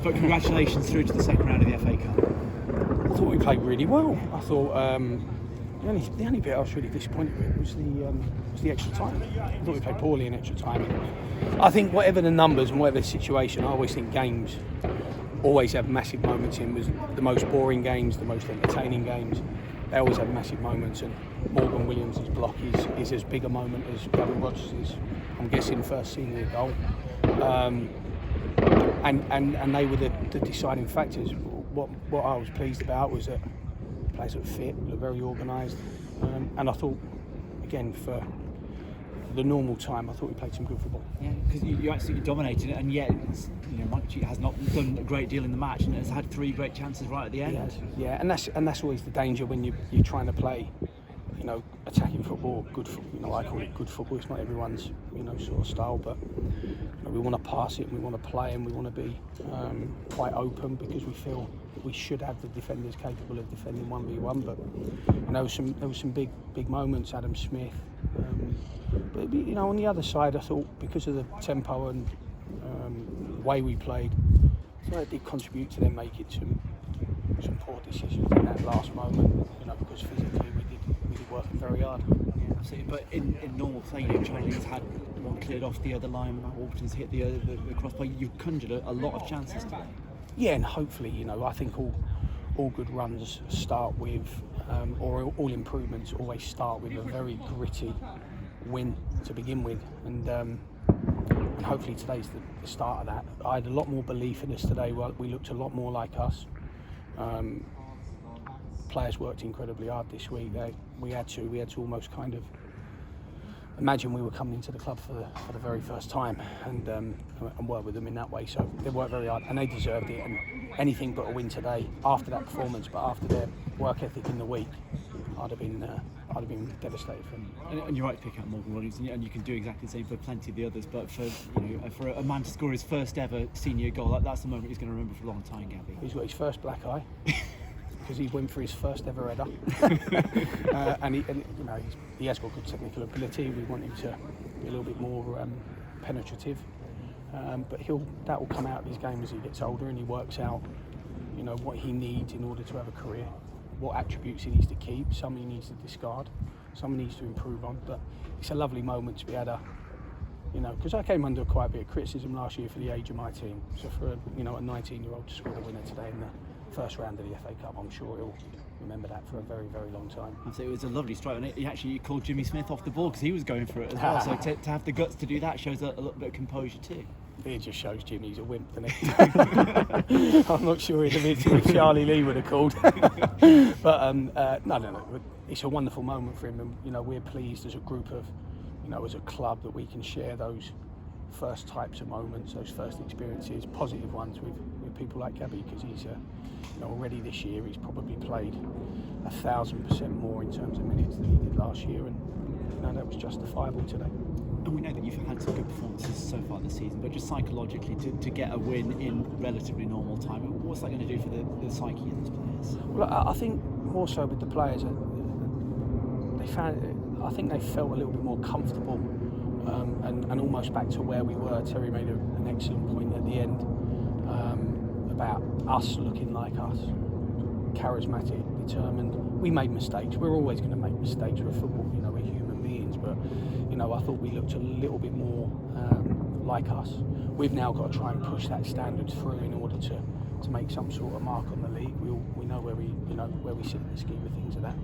But congratulations through to the second round of the FA Cup. I thought we played really well. I thought the only bit I was really disappointed with was the extra time. I thought we played poorly in extra time. I think whatever the numbers and whatever the situation, I always think games always have massive moments in. Was the most boring games, the most entertaining games. They always have massive moments, and Morgan Williams' block is as big a moment as Gavin Rodgers' I'm guessing first senior goal. And they were the deciding factors. What I was pleased about was that players looked fit, looked very organised, and I thought, again, for the normal time, I thought we played some good football. Yeah, because you absolutely dominated it, and yet Mike Cheat has not done a great deal in the match, and has had 3 great chances right at the end. Yeah, and that's always the danger when you're trying to play, attacking football, good football. I call it good football. It's not everyone's sort of style, but we want to pass it, and we want to play, and we want to be quite open because we feel that we should have the defenders capable of defending 1v1. But there was some big moments. Adam Smith. But on the other side, I thought because of the tempo and way we played, I thought it did contribute to them making some poor decisions in that last moment. Because physically we did work very hard. Yeah, absolutely. But in normal play, Chinese had one cleared off the other line, Alberton's hit the crossbar. You've conjured a lot of chances today. Yeah, and hopefully, I think all good runs start with, or all improvements always start with a very gritty win to begin with, and hopefully today's the start of that. I had a lot more belief in us today. We looked a lot more like us. Players worked incredibly hard this week. We had to almost kind of imagine we were coming into the club for the very first time, and work with them in that way. So they worked very hard, and they deserved it. And anything but a win today after that performance, but after their work ethic in the week, I'd have been devastated for them. And you're right to pick out Morgan Williams, and you can do exactly the same for plenty of the others. But for a man to score his first ever senior goal, that's the moment he's going to remember for a long time, Gabby. He's got his first black eye. Because he went for his first ever header, and he has got good technical ability. We want him to be a little bit more penetrative, but that will come out of his game as he gets older and he works out, what he needs in order to have a career, what attributes he needs to keep, some he needs to discard, some he needs to improve on. But it's a lovely moment to be able to, because I came under quite a bit of criticism last year for the age of my team. So for a 19-year-old to score the winner today in the first round of the FA Cup, I'm sure he'll remember that for a very, very long time. So it was a lovely strike, and he actually called Jimmy Smith off the ball because he was going for it as well. So to have the guts to do that shows a little bit of composure too. It just shows Jimmy's a wimp, doesn't it? I'm not sure he'd have been what Charlie Lee would have called. But no. It's a wonderful moment for him, and we're pleased as a group of, as a club, that we can share those first types of moments, those first experiences, positive ones with people like Gabby, because he's already this year he's probably played 1,000% more in terms of minutes than he did last year, and that was justifiable today. And we know that you've had some good performances so far this season, but just psychologically to get a win in relatively normal time, what's that going to do for the psyche of those players? Well, I think more so with the players, I think they felt a little bit more comfortable, and almost back to where we were. Terry made an excellent point at the end about us looking like us, charismatic, determined. We made mistakes. We're always going to make mistakes. We're football, we're human beings. But I thought we looked a little bit more like us. We've now got to try and push that standard through in order to make some sort of mark on the league. We know where we sit in the scheme of things of that.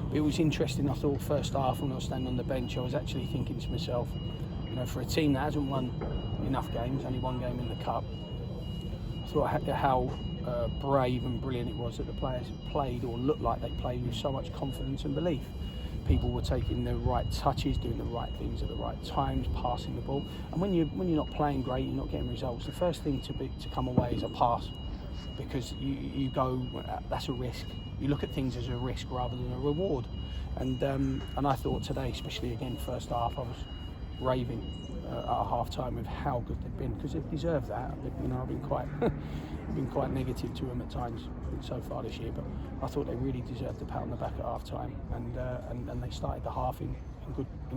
But it was interesting. I thought first half when I was standing on the bench, I was actually thinking to myself, for a team that hasn't won enough games, only one game in the cup, I thought how brave and brilliant it was that the players played, or looked like they played, with so much confidence and belief. People were taking the right touches, doing the right things at the right times, passing the ball. And when you're not playing great, you're not getting results, the first thing to come away is a pass, because you go, that's a risk. You look at things as a risk rather than a reward. And I thought today, especially again first half, I was raving at half time with how good they've been, because they've deserved that. I've been quite negative to them at times so far this year, but I thought they really deserved a pat on the back at half time, and they started the half in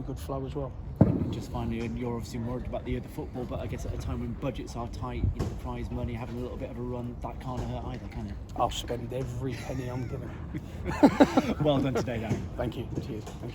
good flow as well. And just finally, and you're obviously worried about the other football, but I guess at a time when budgets are tight, the prize money, having a little bit of a run, that can't hurt either, can it? I'll spend every penny I'm given. Well done today, Darren. Thank you. Cheers. Thank you.